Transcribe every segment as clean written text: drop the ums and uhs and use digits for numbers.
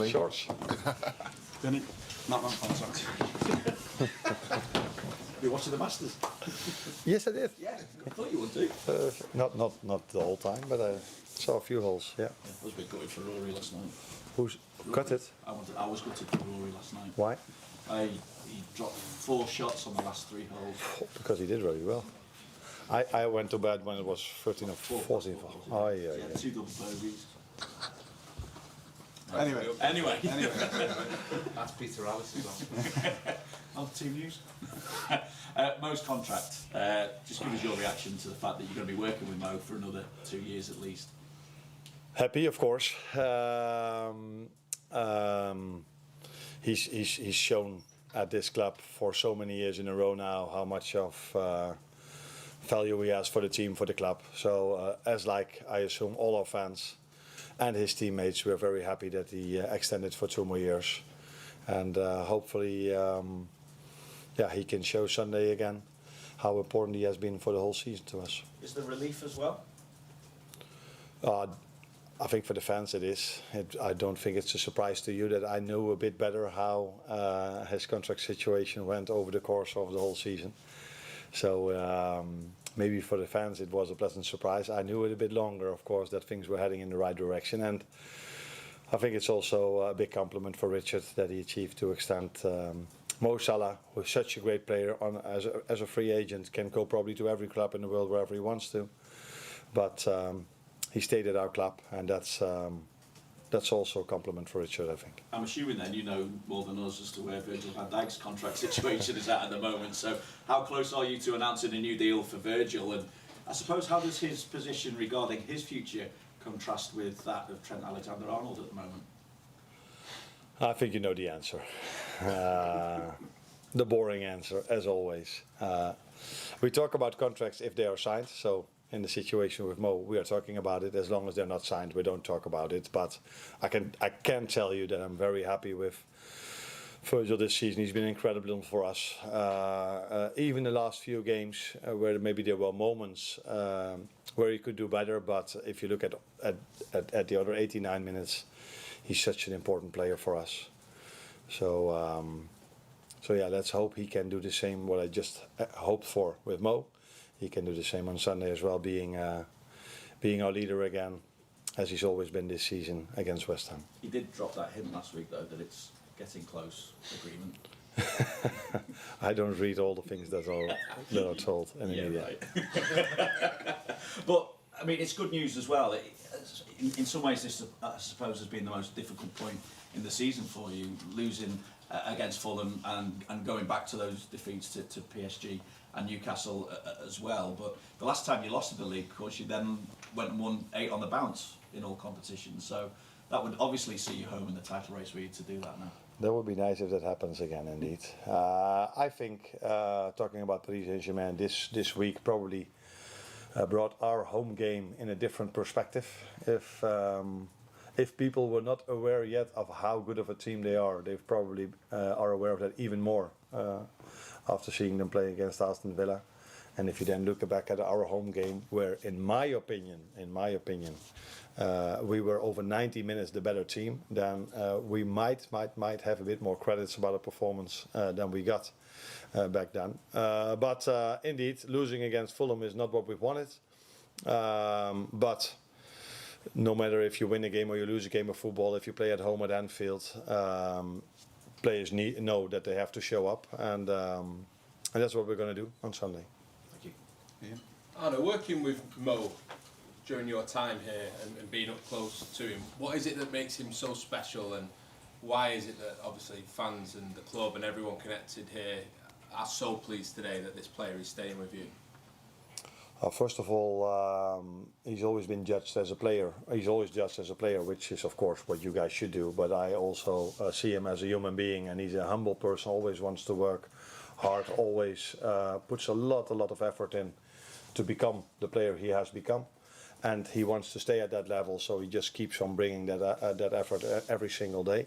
me. Shorts. Didn't it? Not on contract. You watching the Masters? Yes, I did. Yeah, I thought you would do. Not the whole time, but I saw a few holes. Yeah. I was a bit gutted for Rory last night. Who's cut it? I was gutted for Rory last night. Why? He dropped 4 shots on the last 3 holes. Because he did really well. I went to bed when it was 13 or 14. Oh yeah, He had yeah. 2 double bogeys. Anyway. That's Peter Alice as well. Oh, team news. Mo's contract. Just give us your reaction to the fact that you're going to be working with Mo for another 2 years at least. Happy, of course. He's shown at this club for so many years in a row now how much of value he has for the team, for the club. So as like I assume all our fans and his teammates, we're very happy that he extended for 2 more years, and hopefully he can show Sunday again how important he has been for the whole season to us. Is there relief as well? I think for the fans it is. I don't think it's a surprise to you that I knew a bit better how his contract situation went over the course of the whole season. So maybe for the fans it was a pleasant surprise. I knew it a bit longer, of course, that things were heading in the right direction. And I think it's also a big compliment for Richard that he achieved to extend Mo Salah, who's such a great player, as a free agent, can go probably to every club in the world wherever he wants to. But he stayed at our club, and that's also a compliment for Richard, I think. I'm assuming then you know more than us as to where Virgil van Dijk's contract situation is at the moment. So how close are you to announcing a new deal for Virgil? And I suppose how does his position regarding his future contrast with that of Trent Alexander-Arnold at the moment? I think you know the answer. The boring answer, as always. We talk about contracts if they are signed. So in the situation with Mo, we are talking about it. As long as they're not signed, we don't talk about it. But I can tell you that I'm very happy with Virgil this season. He's been incredible for us. Even the last few games where maybe there were moments where he could do better. But if you look at the other 89 minutes, he's such an important player for us. So yeah, let's hope he can do the same what I just hoped for with Mo. He can do the same on Sunday as well, being our leader again, as he's always been this season against West Ham. He did drop that hint last week though, that it's getting close agreement. I don't read all the things that are told in the media. Right. But I mean, it's good news as well. In some ways, this I suppose has been the most difficult point in the season for you, losing against Fulham and going back to those defeats to PSG and Newcastle as well. But the last time you lost in the league, of course, you then went and won 8 on the bounce in all competitions. So that would obviously see you home in the title race for you to do that now. That would be nice if that happens again, indeed. I think talking about Paris Saint-Germain this week probably brought our home game in a different perspective. If people were not aware yet of how good of a team they are, they probably are aware of that even more after seeing them play against Aston Villa. And if you then look back at our home game, where in my opinion, we were over 90 minutes the better team, then we might have a bit more credits about the performance than we got back then. But indeed, losing against Fulham is not what we wanted. But no matter if you win a game or you lose a game of football, if you play at home at Anfield, players know that they have to show up, and that's what we're going to do on Sunday. Thank you. Ian? Arne, working with Mo during your time here and being up close to him, what is it that makes him so special, and why is it that obviously fans and the club and everyone connected here are so pleased today that this player is staying with you? First of all, he's always been judged as a player. He's always judged as a player, which is of course what you guys should do. But I also see him as a human being, and he's a humble person. Always wants to work hard. Always puts a lot of effort in to become the player he has become, and he wants to stay at that level. So he just keeps on bringing that effort every single day.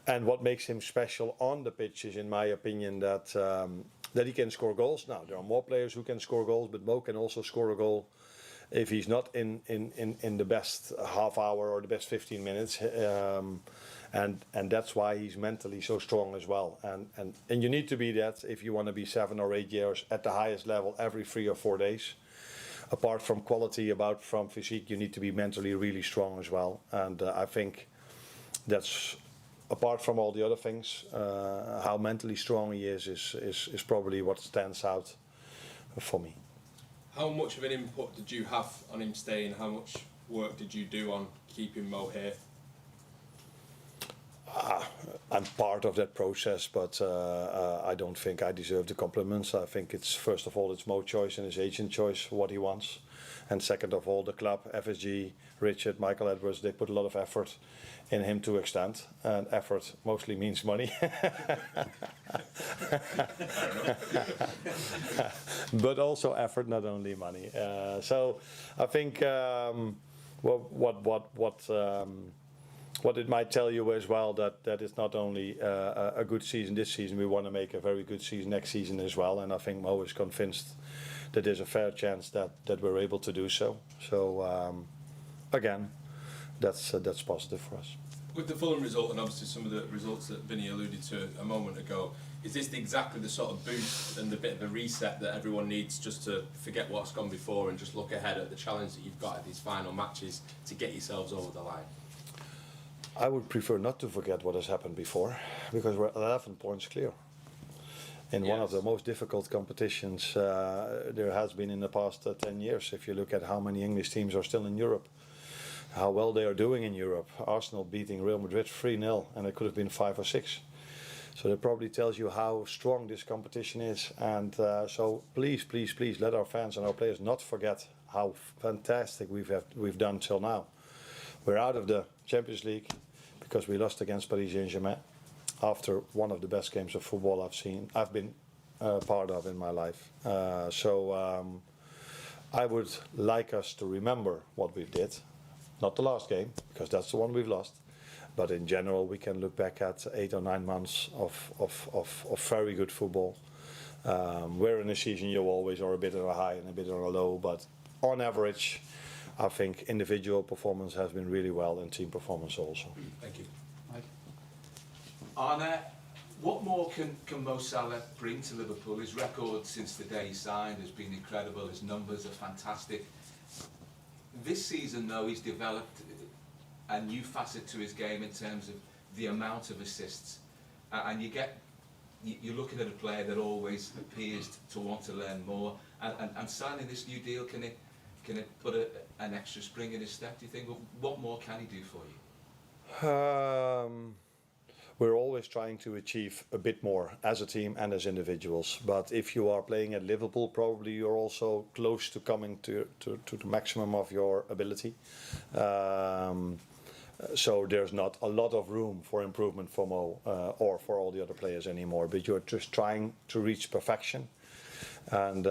And what makes him special on the pitch is, in my opinion, that he can score goals. Now, there are more players who can score goals, but Mo can also score a goal if he's not in the best half hour or the best 15 minutes, and that's why he's mentally so strong as well. And you need to be that if you want to be 7 or 8 years at the highest level every 3 or 4 days. Apart from quality, from physique, you need to be mentally really strong as well. And I think that's, apart from all the other things, how mentally strong he is probably what stands out for me. How much of an input did you have on him staying? How much work did you do on keeping Mo here? I'm part of that process, but I don't think I deserve the compliments. I think it's, first of all, it's Mo's choice and his agent choice what he wants, and second of all, the club, FSG, Richard, Michael Edwards, they put a lot of effort in him to extend, and effort mostly means money. But also effort, not only money. So I think what it might tell you as well, that it's not only a good season this season, we want to make a very good season next season as well, and I think Mo is convinced that there's a fair chance that we're able to do so. So again, that's positive for us. With the Fulham result and obviously some of the results that Vinny alluded to a moment ago, is this exactly the sort of boost and the bit of a reset that everyone needs just to forget what's gone before and just look ahead at the challenge that you've got at these final matches to get yourselves over the line? I would prefer not to forget what has happened before, because we're 11 points clear. In one of the most difficult competitions there has been in the past 10 years. If you look at how many English teams are still in Europe, how well they are doing in Europe. Arsenal beating Real Madrid 3-0, and it could have been 5 or 6. So that probably tells you how strong this competition is. And so please, please, please let our fans and our players not forget how fantastic we've done till now. We're out of the Champions League because we lost against Paris Saint-Germain after one of the best games of football I've been part of in my life. So I would like us to remember what we did. Not the last game, because that's the one we've lost. But in general, we can look back at 8 or 9 months of very good football. Where in a season you always are a bit on a high and a bit on a low, but on average, I think individual performance has been really well, and team performance also. Thank you. Arne, what more can Mo Salah bring to Liverpool? His record since the day he signed has been incredible. His numbers are fantastic. This season, though, he's developed a new facet to his game in terms of the amount of assists. And you're looking at a player that always appears to want to learn more. And signing this new deal, can it put an extra spring in his step, do you think? What more can he do for you? We're always trying to achieve a bit more as a team and as individuals. But if you are playing at Liverpool, probably you're also close to coming to the maximum of your ability. So there's not a lot of room for improvement for Mo or for all the other players anymore. But you're just trying to reach perfection. And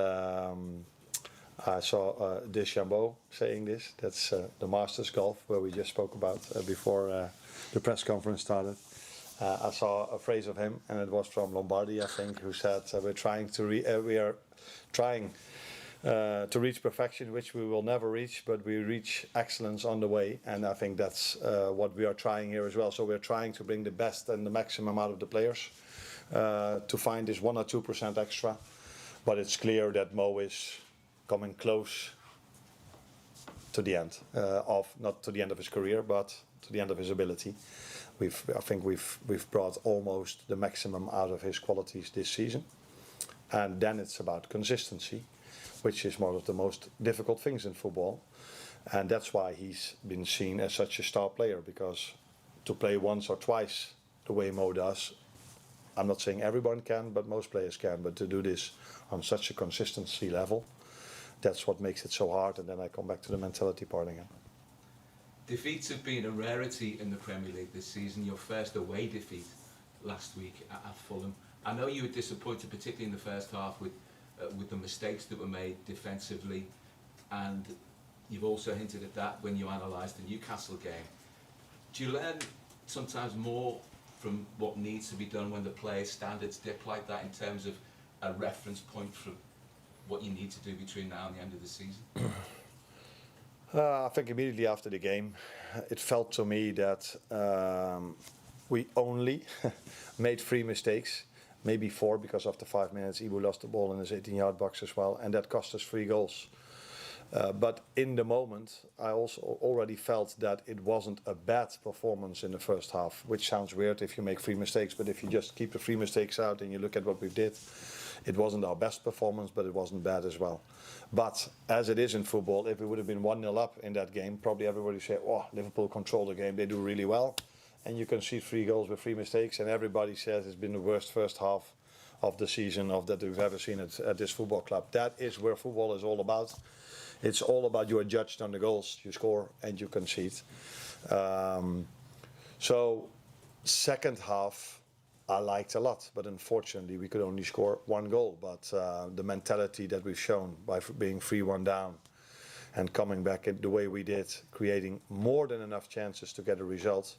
I saw Deschambault saying this. That's the Masters Golf, where we just spoke about before the press conference started. I saw a phrase of him, and it was from Lombardi, I think, who said, we are trying to reach perfection, which we will never reach, but we reach excellence on the way. And I think that's what we are trying here as well. So we're trying to bring the best and the maximum out of the players to find this 1 or 2% extra. But it's clear that Mo is coming close to the end not to the end of his career, but to the end of his ability. I think we've brought almost the maximum out of his qualities this season, and then it's about consistency, which is one of the most difficult things in football, and that's why he's been seen as such a star player. Because to play once or twice the way Mo does, I'm not saying everyone can, but most players can. But to do this on such a consistency level, that's what makes it so hard. And then I come back to the mentality part again. Defeats have been a rarity in the Premier League this season. Your first away defeat last week at Fulham. I know you were disappointed, particularly in the first half, with the mistakes that were made defensively, and you've also hinted at that when you analysed the Newcastle game. Do you learn sometimes more from what needs to be done when the players' standards dip like that, in terms of a reference point for what you need to do between now and the end of the season? I think immediately after the game, it felt to me that we only made 3 mistakes, maybe 4 because after 5 minutes Ibu lost the ball in his 18-yard box as well, and that cost us 3 goals. But in the moment, I also already felt that it wasn't a bad performance in the first half, which sounds weird if you make 3 mistakes, but if you just keep the 3 mistakes out and you look at what we did, it wasn't our best performance, but it wasn't bad as well. But as it is in football, if we would have been 1-0 up in that game, probably everybody would say, oh, Liverpool control the game, they do really well. And you can see 3 goals with 3 mistakes, and everybody says it's been the worst first half of the season that we've ever seen at this football club. That is where football is all about. It's all about you are judged on the goals you score and you concede. So second half I liked a lot, but unfortunately we could only score 1 goal. But the mentality that we've shown by being 3-1 down and coming back in the way we did, creating more than enough chances to get a result,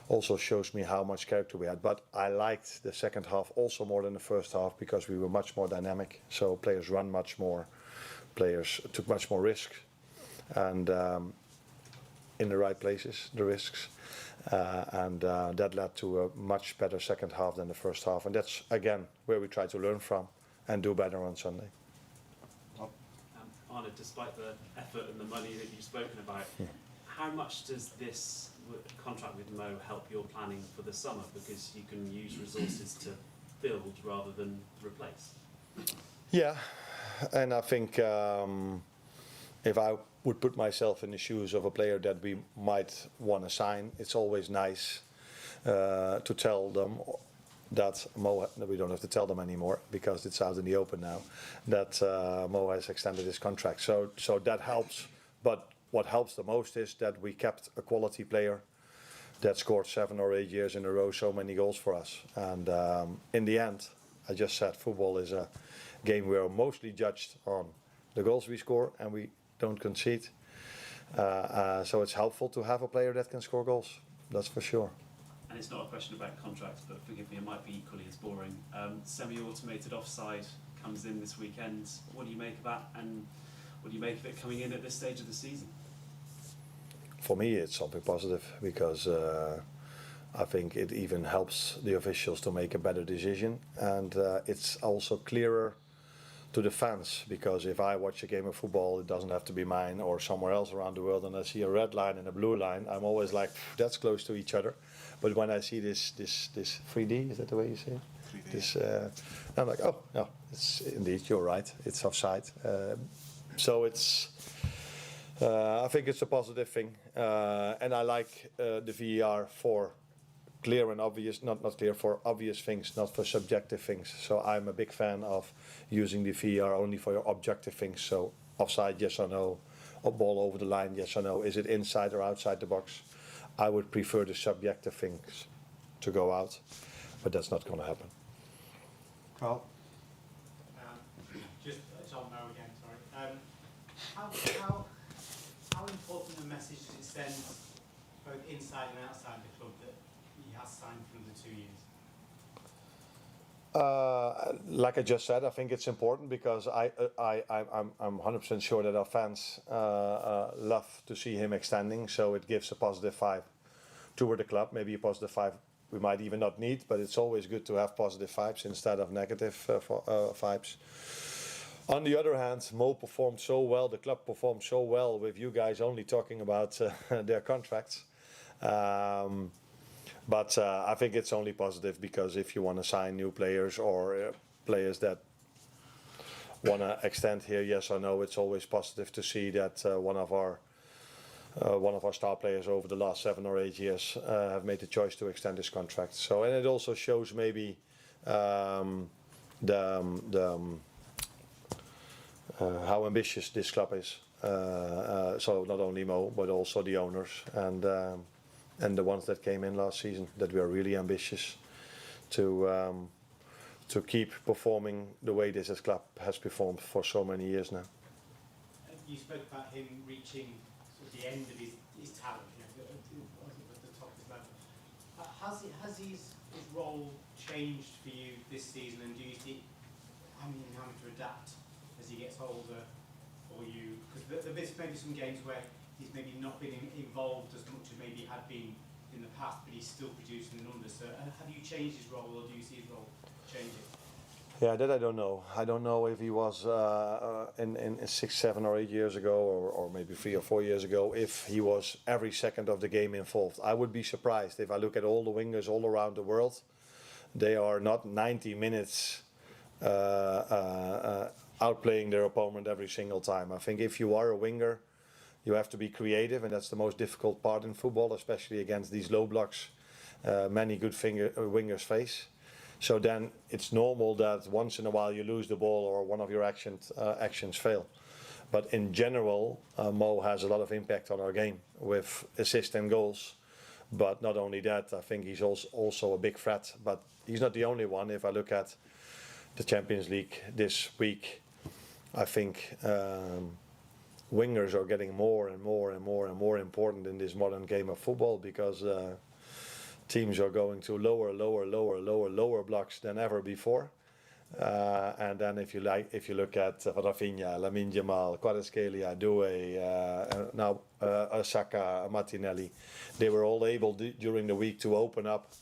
also shows me how much character we had. But I liked the second half also more than the first half because we were much more dynamic. So players run much more, players took much more risk, and in the right places, the risks. And that led to a much better second half than the first half. And that's, again, where we try to learn from and do better on Sunday. Arne, despite the effort and the money that you've spoken about, how much does this contract with Mo help your planning for the summer? Because you can use resources to build rather than replace. Yeah, and I think if I would put myself in the shoes of a player that we might want to sign, it's always nice to tell them that Mo, we don't have to tell them anymore because it's out in the open now, that Mo has extended his contract. So that helps. But what helps the most is that we kept a quality player that scored 7 or 8 years in a row so many goals for us. And in the end, I just said football is a game we are mostly judged on the goals we score and we don't concede. So it's helpful to have a player that can score goals, that's for sure. And it's not a question about contracts, but forgive me, it might be equally as boring. Semi-automated offside comes in this weekend. What do you make of that, and what do you make of it coming in at this stage of the season? For me, it's something positive because I think it even helps the officials to make a better decision, and it's also clearer to the fans, because if I watch a game of football, it doesn't have to be mine or somewhere else around the world, and I see a red line and a blue line, I'm always like, that's close to each other. But when I see this 3D, is that the way you say it? 3D. This, I'm like, oh no, it's indeed, you're right, it's offside. So it's, I think it's a positive thing, and I like the VAR for clear and obvious, not clear, for obvious things, not for subjective things. So I'm a big fan of using the VAR only for your objective things. So offside, yes or no, a ball over the line, yes or no, is it inside or outside the box? I would prefer the subjective things to go out, but that's not going to happen. Carl? Just John Merrill again, sorry. How important a message does it send both inside and outside the club that he has signed for the 2 years? Like I just said, I think it's important because I'm 100% sure that our fans love to see him extending, so it gives a positive vibe toward the club. Maybe a positive vibe we might even not need, but it's always good to have positive vibes instead of negative vibes. On the other hand, Mo performed so well, the club performed so well with you guys only talking about their contracts. But I think it's only positive, because if you want to sign new players or players that want to extend here, yes or no, it's always positive to see that one of our star players over the last 7 or 8 years have made the choice to extend his contract. So, and it also shows maybe how ambitious this club is. So not only Mo, but also the owners and the ones that came in last season, that we are really ambitious to keep performing the way this club has performed for so many years now. You spoke about him reaching sort of the end of his talent, at the top of his level. Has his role changed for you this season, and do you see having to adapt as he gets older, for you? Because there's maybe some games where he's maybe not been involved as much as maybe he had been in the past, but he's still producing the numbers. So have you changed his role, or do you see his role changing? Yeah, that I don't know. I don't know if he was in 6, 7 or 8 years ago, or maybe 3 or 4 years ago, if he was every second of the game involved. I would be surprised if I look at all the wingers all around the world. They are not 90 minutes outplaying their opponent every single time. I think if you are a winger, you have to be creative, and that's the most difficult part in football, especially against these low blocks many good wingers face. So then it's normal that once in a while you lose the ball or one of your actions fail. But in general, Mo has a lot of impact on our game with assists and goals. But not only that, I think he's also a big threat. But he's not the only one. If I look at the Champions League this week, I think wingers are getting more and more important in this modern game of football, because teams are going to lower blocks than ever before. And then if you look at Rafinha, Lamine Yamal, Kvaratskhelia, Doué, now Saka, Martinelli, they were all able during the week to open up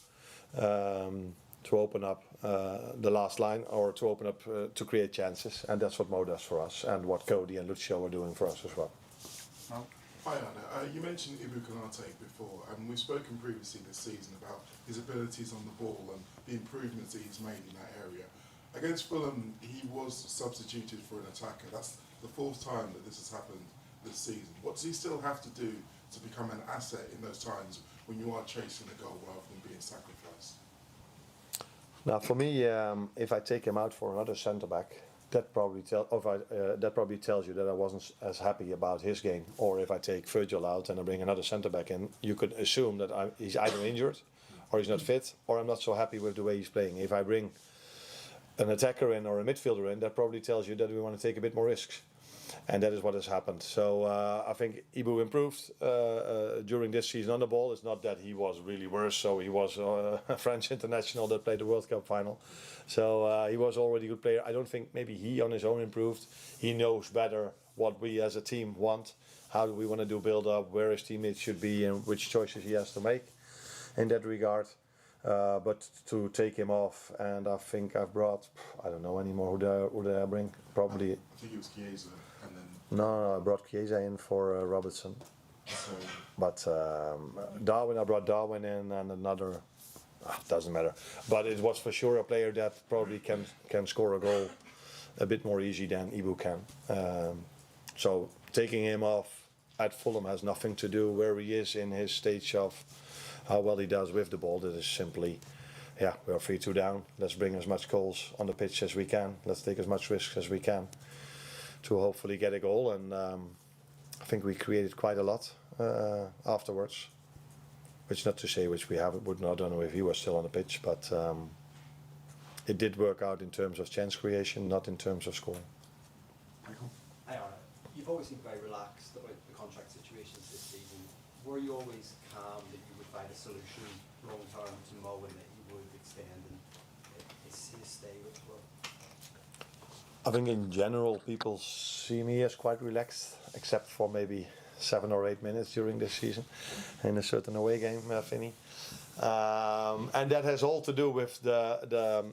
the last line, or to open up to create chances, and that's what Mo does for us, and what Cody and Lucio are doing for us as well. Hi Arne, you mentioned Ibrahima Konate before, and we've spoken previously this season about his abilities on the ball and the improvements that he's made in that area. Against Fulham, he was substituted for an attacker. That's the 4th time that this has happened this season. What does he still have to do to become an asset in those times when you are chasing a goal rather than being sacrificed? Now, for me, if I take him out for another centre back, that probably tells you that I wasn't as happy about his game. Or if I take Virgil out and I bring another centre back in, you could assume that he's either injured, or he's not fit, or I'm not so happy with the way he's playing. If I bring an attacker in or a midfielder in, that probably tells you that we want to take a bit more risks. And that is what has happened. So I think Ibu improved during this season on the ball. It's not that he was really worse. So he was a French international that played the World Cup final. So he was already a good player. I don't think maybe he on his own improved. He knows better what we as a team want. How do we want to do build up, where his teammates should be, and which choices he has to make in that regard. But to take him off, and I think I've brought, I don't know anymore who did I bring? Probably. I think it was Chiesa, and then. No, I brought Chiesa in for Robertson. So, But Darwin, I brought Darwin in, and another, doesn't matter. But it was for sure a player that probably can score a goal a bit more easy than Ibu can. So taking him off at Fulham has nothing to do where he is in his stage of how well he does with the ball. That is simply, yeah, we are 3-2 down. Let's bring as much goals on the pitch as we can. Let's take as much risk as we can to hopefully get a goal. And I think we created quite a lot afterwards. Which not to say which we would not have done if he was still on the pitch, but it did work out in terms of chance creation, not in terms of scoring. Michael? Hi Arne, you've always seemed very relaxed about the contract situations this season. Were you always calm that you would find a solution long term to Mo and that he would extend and his stay with the club? I think in general people see me as quite relaxed, except for maybe 7 or 8 minutes during this season in a certain away game, Vinny. And that has all to do with the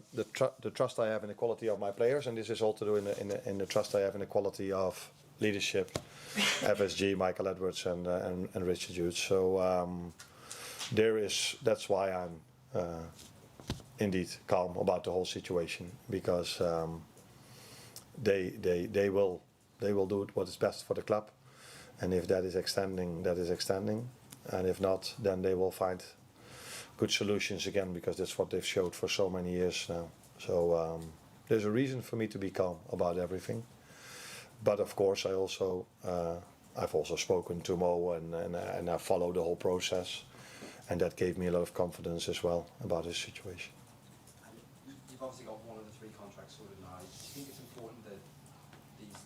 trust I have in the quality of my players, and this is all to do in the trust I have in the quality of leadership, FSG, Michael Edwards, and Richard Hughes. So that's why I'm indeed calm about the whole situation, because they will do what is best for the club, and if that is extending, that is extending, and if not, then they will find good solutions again, because that's what they've showed for so many years now. So there's a reason for me to be calm about everything. But of course, I've also spoken to Mo and I followed the whole process, and that gave me a lot of confidence as well about his situation. You've obviously got one of the 3 contracts sorted now. Do you think it's important that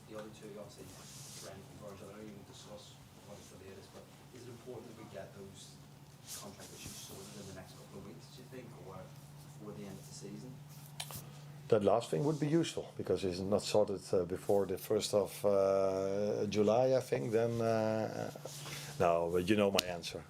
the other 2, obviously Trent and Virgil, I know you won't discuss what is the latest, but is it important that we get those contract issues sorted in the next couple of weeks, do you think, or before the end of the season? That last thing would be useful because it's not sorted before the 1st of July, I think. Then no, but you know my answer.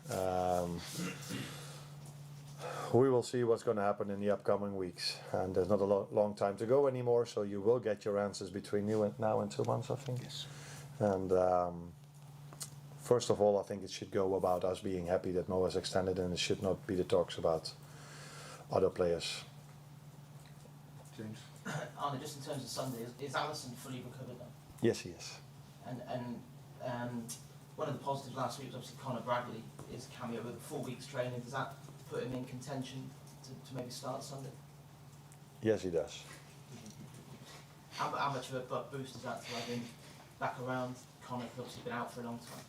We will see what's going to happen in the upcoming weeks, and there's not a long time to go anymore. So you will get your answers between now and 2 months, I think. Yes. And first of all, I think it should go about us being happy that Mo has extended, and it should not be the talks about other players. James. Arne, just in terms of Sunday, is Alisson fully recovered then? Yes, he is. And one of the positives last week was obviously Conor Bradley is cameo with 4 weeks training. Does that put him in contention to maybe start Sunday? Yes, he does. How much of a boost is that to have him back around? Conor's obviously been out for a long time.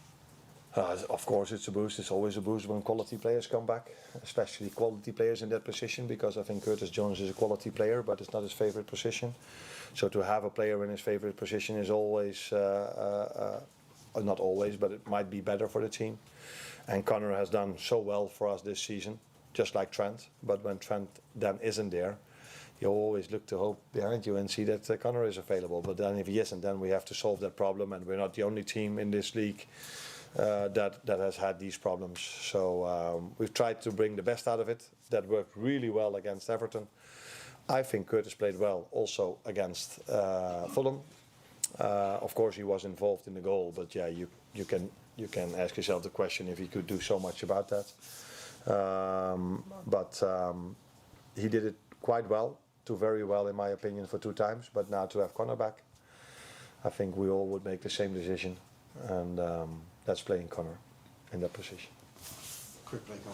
Of course, it's a boost. It's always a boost when quality players come back, especially quality players in that position, because I think Curtis Jones is a quality player, but it's not his favorite position. So to have a player in his favorite position is always, not always, but it might be better for the team. And Conor has done so well for us this season, just like Trent. But when Trent then isn't there, you always look to hope behind you and see that Conor is available. But then if he isn't, then we have to solve that problem, and we're not the only team in this league that has had these problems. So we've tried to bring the best out of it. That worked really well against Everton. I think Curtis played well also against Fulham. Of course, he was involved in the goal, but yeah, you can ask yourself the question if he could do so much about that. But he did it quite well, very well in my opinion, for 2 times. But now to have Conor back, I think we all would make the same decision, and that's playing Conor in that position. Quick break.